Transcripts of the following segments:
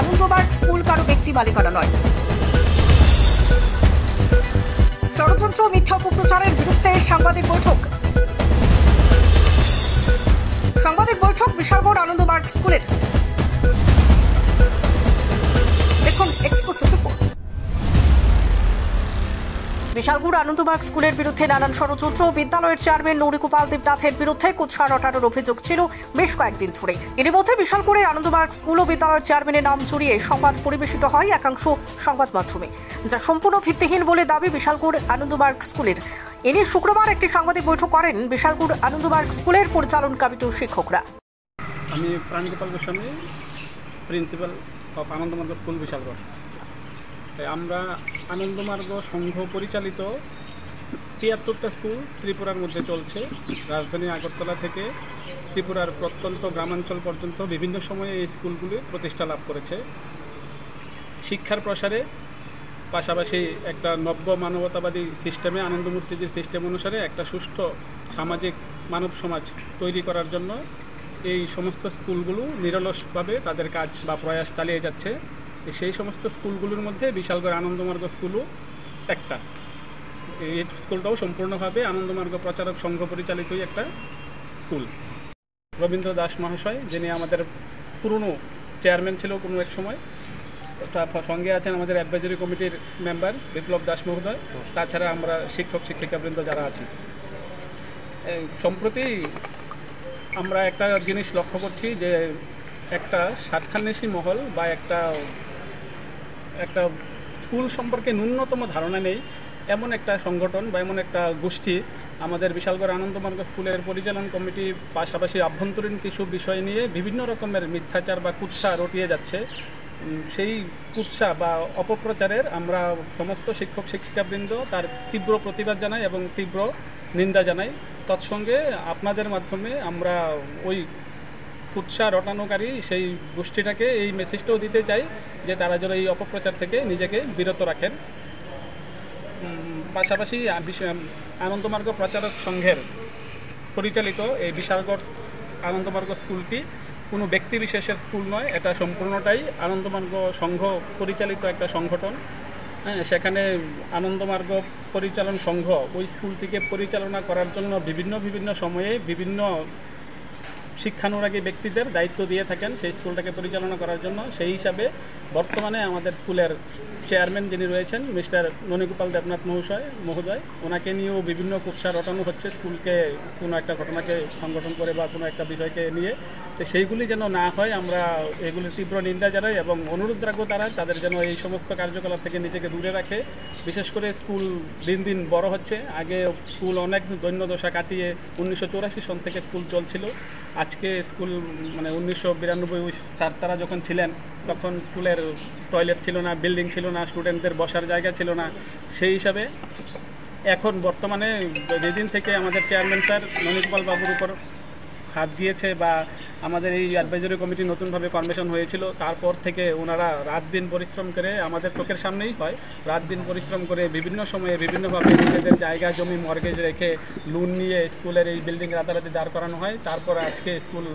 আনন্দবাগ school কারো ব্যক্তি মালিকানা নয়। ষড়যন্ত্র মিথ্যা অপপ্রচারের বিরুদ্ধে সাংবাদিক বৈঠক বিশালগড় আনন্দবাগ স্কুলের। দেখুন এক্সক্লুসিভ রিপোর্ট। বিশালগড় আনন্দবাগ স্কুলের বিরুদ্ধে নানান ষড়যন্ত্র। বিদ্যালয়ের চেয়ারম্যান নৌরিগোপাল দেবনাথের বিরুদ্ধে কুৎসা রটানোর অভিযোগ ছিল বেশ কয়েকদিন ধরে। এর মধ্যে বিশালগড়ের আনন্দবাগ স্কুল ও বিদ্যালয়ের চেয়ারম্যানের নাম জড়িয়ে সংবাদ পরিবেশিত হয় একাংশ সংবাদ মাধ্যমে, যা সম্পূর্ণ ভিত্তিহীন বলে দাবি বিশালগড় আনন্দবাগ স্কুলের। এ নিয়ে শুক্রবার একটি সাংবাদিক বৈঠক করেন বিশালগড় আনন্দবাগ স্কুলের পরিচালন কমিটির শিক্ষকরা। আমি Prangopal Goswami, principal of Ananda Marga school Bishalgarh. আমরা আনন্দমার্গ সংঘ পরিচালিত ৭৩টা স্কুল ত্রিপুরার মধ্যে চলছে। রাজধানী আগরতলা থেকে ত্রিপুরার প্রত্যন্ত গ্রামাঞ্চল পর্যন্ত বিভিন্ন সময়ে এই স্কুলগুলি প্রতিষ্ঠা লাভ করেছে। শিক্ষার প্রসারে পাশাপাশি একটা নব্য মানবতাবাদী সিস্টেমে, আনন্দমূর্তিদের সিস্টেম অনুসারে একটা সুষ্ঠু সামাজিক মানব সমাজ তৈরি করার জন্য এই সমস্ত স্কুলগুলো নিরলসভাবে তাদের কাজ বা প্রয়াস চালিয়ে যাচ্ছে। সেই সমস্ত স্কুলগুলোর মধ্যে বিশালগড় আনন্দমার্গ স্কুলও একটা। এই স্কুলটাও সম্পূর্ণভাবে আনন্দমার্গ প্রচারক সংঘ পরিচালিতই একটা স্কুল। রবীন্দ্র দাস মহাশয়, যিনি আমাদের পুরনো চেয়ারম্যান ছিল কোনো এক সময়, সঙ্গে আছেন আমাদের অ্যাডভাইজারি কমিটির মেম্বার বিপ্লব দাস মহোদয়, তাছাড়া আমরা শিক্ষক শিক্ষিকাবৃন্দ যারা আছি। সম্প্রতি আমরা একটা জিনিস লক্ষ্য করছি যে একটা স্বার্থান্বেষী মহল বা একটা স্কুল সম্পর্কে ন্যূনতম ধারণা নেই এমন একটা সংগঠন বা এমন একটা গোষ্ঠী আমাদের বিশালগড় আনন্দমার্গ স্কুলের পরিচালন কমিটি পাশাপাশি আভ্যন্তরীণ কিছু বিষয় নিয়ে বিভিন্ন রকমের মিথ্যাচার বা কুৎসা রটিয়ে যাচ্ছে। সেই কুৎসা বা অপপ্রচারের আমরা সমস্ত শিক্ষক শিক্ষিকাবৃন্দ তার তীব্র প্রতিবাদ জানাই এবং তীব্র নিন্দা জানাই। তৎসঙ্গে আপনাদের মাধ্যমে আমরা ওই কুৎসা রটানোকারী সেই গোষ্ঠীটাকে এই মেসেজটাও দিতে চাই যে তারা যেন এই অপপ্রচার থেকে নিজেকে বিরত রাখেন। পাশাপাশি আনন্দমার্গ প্রচারক সংঘের পরিচালিত এই বিশালগড় আনন্দমার্গ স্কুলটি কোনো ব্যক্তি বিশেষের স্কুল নয়, এটা সম্পূর্ণটাই আনন্দমার্গ সংঘ পরিচালিত একটা সংগঠন। সেখানে আনন্দমার্গ পরিচালন সংঘ ওই স্কুলটিকে পরিচালনা করার জন্য বিভিন্ন সময়ে বিভিন্ন শিক্ষানুরাগী ব্যক্তিদের দায়িত্ব দিয়ে থাকেন সেই স্কুলটাকে পরিচালনা করার জন্য। সেই হিসাবে বর্তমানে আমাদের স্কুলের চেয়ারম্যান যিনি রয়েছেন মিস্টার ননীগোপাল দেবনাথ মহোদয়, ওনাকে নিয়েও বিভিন্ন কুৎসা রটানো হচ্ছে স্কুলকে কোনো একটা ঘটনাকে সংগঠন করে বা কোনো একটা বিষয়কে নিয়ে। তো সেইগুলি যেন না হয় আমরা এগুলির তীব্র নিন্দা জানাই এবং অনুরোধ রাখবো তাদের যেন এই সমস্ত কার্যকলাপ থেকে নিজেকে দূরে রাখে। বিশেষ করে স্কুল দিন দিন বড় হচ্ছে। আগে স্কুল অনেক দৈন্যদশা কাটিয়ে 1984 সন থেকে স্কুল চলছিল। আজকে স্কুল 1992 স্যার তারা যখন ছিলেন তখন স্কুলের টয়লেট ছিল না, বিল্ডিং ছিল না, স্টুডেন্টদের বসার জায়গা ছিল না। সেই হিসাবে এখন বর্তমানে যেদিন থেকে আমাদের চেয়ারম্যান স্যার ননীগোপাল বাবুর উপর হাত দিয়েছে বা আমাদের এই অ্যাডভাইজারি কমিটি নতুনভাবে ফরমেশন হয়েছিল, তারপর থেকে ওনারা রাত দিন পরিশ্রম করে, আমাদের চোখের সামনেই হয়, রাত দিন পরিশ্রম করে বিভিন্ন সময়ে বিভিন্নভাবে নিজেদের জায়গা জমি মর্গেজ রেখে লোন নিয়ে স্কুলের এই বিল্ডিং রাতারাতি দাঁড় করানো হয়। তারপর আজকে স্কুল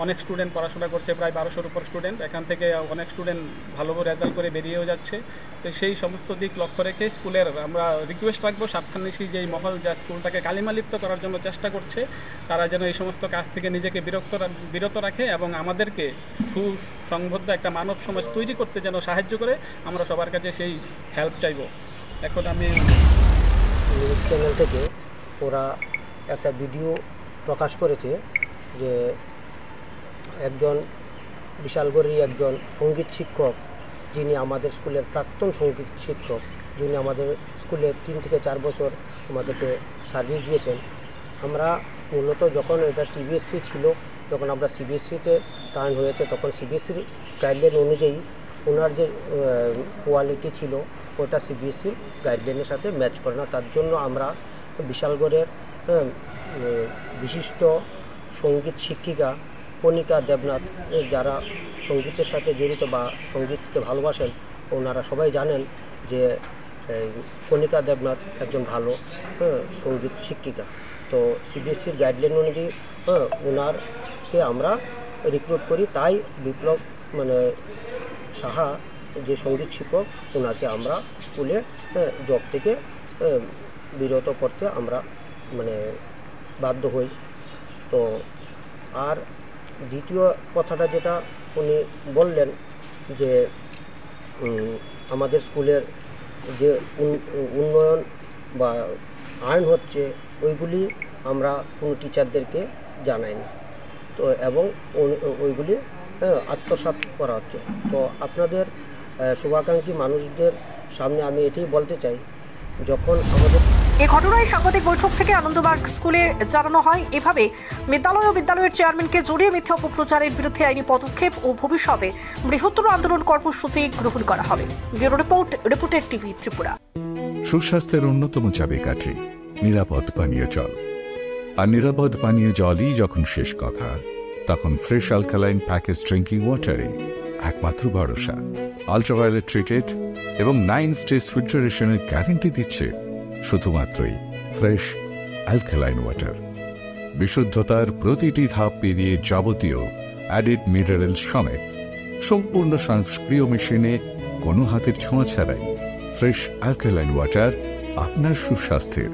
অনেক স্টুডেন্ট পড়াশোনা করছে, প্রায় 1200-র উপর স্টুডেন্ট। এখান থেকে অনেক স্টুডেন্ট ভালো রেজাল্ট করে বেরিয়েও যাচ্ছে। তো সেই সমস্ত দিক লক্ষ্য রেখে স্কুলের আমরা রিকোয়েস্ট রাখবো স্বার্থান্বেষী যেই মহল যা স্কুলটাকে কালিমালিপ্ত করার জন্য চেষ্টা করছে, তারা যেন এই সমস্ত কাজ থেকে নিজেকে বিরত রাখে এবং আমাদেরকে সুসংবদ্ধ একটা মানব সমাজ তৈরি করতে যেন সাহায্য করে। আমরা সবার কাছে সেই হেল্প চাইব। এখন আমি নিউজ চ্যানেল থেকে ওরা একটা ভিডিও প্রকাশ করেছে যে একজন বিশালগড়ের একজন সঙ্গীত শিক্ষক, যিনি আমাদের স্কুলের প্রাক্তন সঙ্গীত শিক্ষক, যিনি আমাদের স্কুলে 3 থেকে 4 বছর আমাদেরকে সার্ভিস দিয়েছেন। আমরা মূলত যখন এটা টিবিএসসি ছিল, যখন আমরা সিবিএসসিতে টার্ন হয়েছে, তখন সিবিএসসির গাইডলাইন অনুযায়ী ওনার যে কোয়ালিটি ছিল ওটা সিবিএসসির গাইডলাইনের সাথে ম্যাচ করে না। তার জন্য আমরা বিশালগড়ের বিশিষ্ট সঙ্গীত শিক্ষিকা কণিকা দেবনাথ, যারা সঙ্গীতের সাথে জড়িত বা সঙ্গীতকে ভালোবাসেন, ওনারা সবাই জানেন যে কণিকা দেবনাথ একজন ভালো সঙ্গীত শিক্ষিকা। তো সিবিএসসির গাইডলাইন অনুযায়ী ওনারকে আমরা রিক্রুট করি। তাই বিপ্লব সাহা যে সঙ্গীত শিক্ষক, ওনাকে আমরা স্কুলে জব থেকে বিরত করতে আমরা মানে বাধ্য হই। তো আর দ্বিতীয় কথাটা যেটা উনি বললেন যে আমাদের স্কুলের যে উন্নয়ন বা আর্ন হচ্ছে ওইগুলি আমরা কোনো টিচারদেরকে জানাইনি, তো এবং ওইগুলি আত্মসাৎ করা হচ্ছে। তো আপনাদের শুভাকাঙ্ক্ষী মানুষদের সামনে আমি এটাই বলতে চাই, যখন আমাদের এই ঘটনায় সাংবাদিক বৈঠক থেকে আনন্দবার্গ স্কুলে জানানো হয়, এভাবে বিদ্যালয় ও বিদ্যালয়ের চেয়ারম্যানকে জড়িয়ে মিথ্যা অপপ্রচারের বিরুদ্ধে আইনি পদক্ষেপ ও ভবিষ্যতে বৃহত্তর আন্দোলন কর্মসূচি গ্রহণ করা হবে। Bureau report, reporter TV Tripura. সুস্বাস্থ্যের অন্যতম চাবিকাঠি নিরাপদ পানীয় জল। আর নিরাপদ পানীয় জলই যখন শেষ কথা, তখন ফ্রেশ অ্যালকালাইন প্যাকেজ ড্রিঙ্কিং ওয়াটারে একমাত্র ভরসা। আল্ট্রাভায়োলেট ট্রিটেড এবং 9 স্টেজ ফিল্টারেশনের গ্যারান্টি দিচ্ছে শুধুমাত্রই ফ্রেশ অ্যালকালাইন ওয়াটার। বিশুদ্ধতার প্রতিটি ধাপ পেরিয়ে যাবতীয় অ্যাডিড মিনারেল সমেত সম্পূর্ণ স্বয়ংক্রিয় মেশিনে কোনো হাতের ছোঁয়া ছাড়াই ফ্রেশ অ্যালকালাইন ওয়াটার আপনার সুস্বাস্থ্যের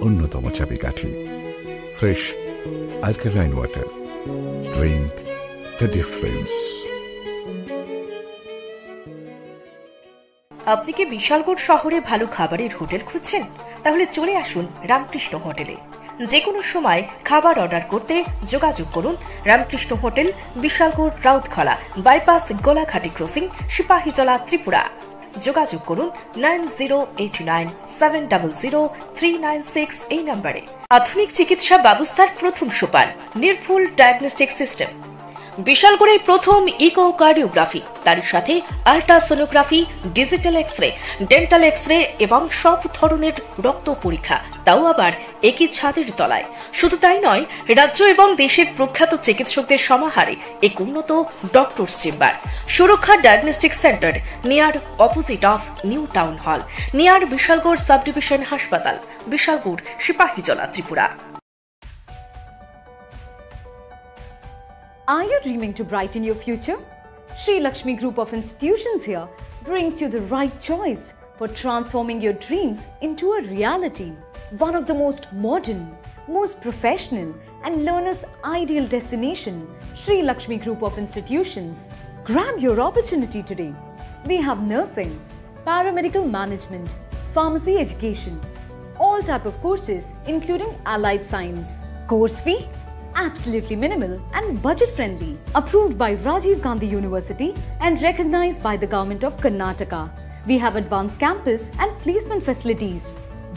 অন্যতম চাবিকাঠি। Fresh alkaline water, drink the difference. আপনি কি বিশালগড় শহরে ভালো খাবারের হোটেল খুঁজছেন? তাহলে চলে আসুন রামকৃষ্ণ হোটেলে। যে কোনো সময় খাবার অর্ডার করতে যোগাযোগ করুন Ramakrishna hotel, Bishalgarh, Rautkhola bypass, Golaghati crossing, Sepahijala, Tripura. যোগাযোগ করুন 9089700396 এই নম্বরে। আধুনিক চিকিৎসা ব্যবস্থার প্রথম সোপান নির্ভুল ডায়াগনস্টিক সিস্টেম। বিশালগড়ে প্রথম ইকোকার্ডিওগ্রাফি, তার সাথে ultrasonography, digital x ray, dental x ray এবং সব ধরনের রক্ত পরীক্ষা, তাও আবার একই ছাদের তলায়। শুধু তাই নয়, রাজ্য এবং দেশের প্রখ্যাত চিকিৎসকদের সমাহারে এক উন্নত ডক্টরস চেম্বার। সুরক্ষা diagnostic centre, near opposite of new town hall, near Bishalgarh sub division হাসপাতাল, Bishalgarh, Sepahijala, Tripura. Are you dreaming to brighten your future? Sri Lakshmi Group of Institutions here brings you the right choice for transforming your dreams into a reality. One of the most modern, most professional and learners' ideal destination, Sri Lakshmi Group of Institutions. Grab your opportunity today. We have nursing, paramedical management, pharmacy education, all type of courses including allied science. Course fee? Absolutely minimal and budget friendly. Approved by Rajiv Gandhi University and recognized by the Government of Karnataka. We have advanced campus and placement facilities.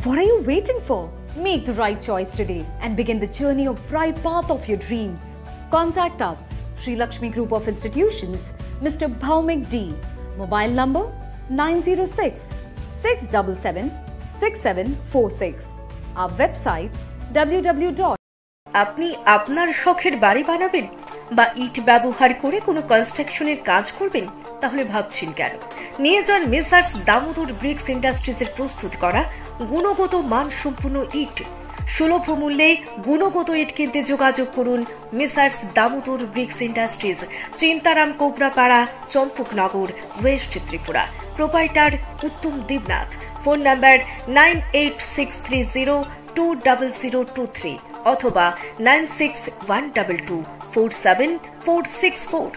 What are you waiting for? Make the right choice today and begin the journey of bright path of your dreams. Contact us, Sri Lakshmi Group of Institutions, Mr. Bhaumik D. Mobile number 906-677-6746. Our website www. আপনি আপনার শখের বাড়ি বানাবেন বা ইট ব্যবহার করে কোনো কনস্ট্রাকশনের কাজ করবেন? তাহলে ভাবছেন কেন? নিয়ে যান মেসার্স দামোদর ব্রিক্স ইন্ডাস্ট্রিজের প্রস্তুত করা গুণগত মানসম্পন্ন ইট। সুলভ মূল্যে গুণগত ইট কিনতে যোগাযোগ করুন messrs Damodar bricks industries, Chintaram, Kobrapara, Champaknagar, west Tripura. Proprietor Uttam Debnath. Phone number 9863020023 অথবা 9612247464।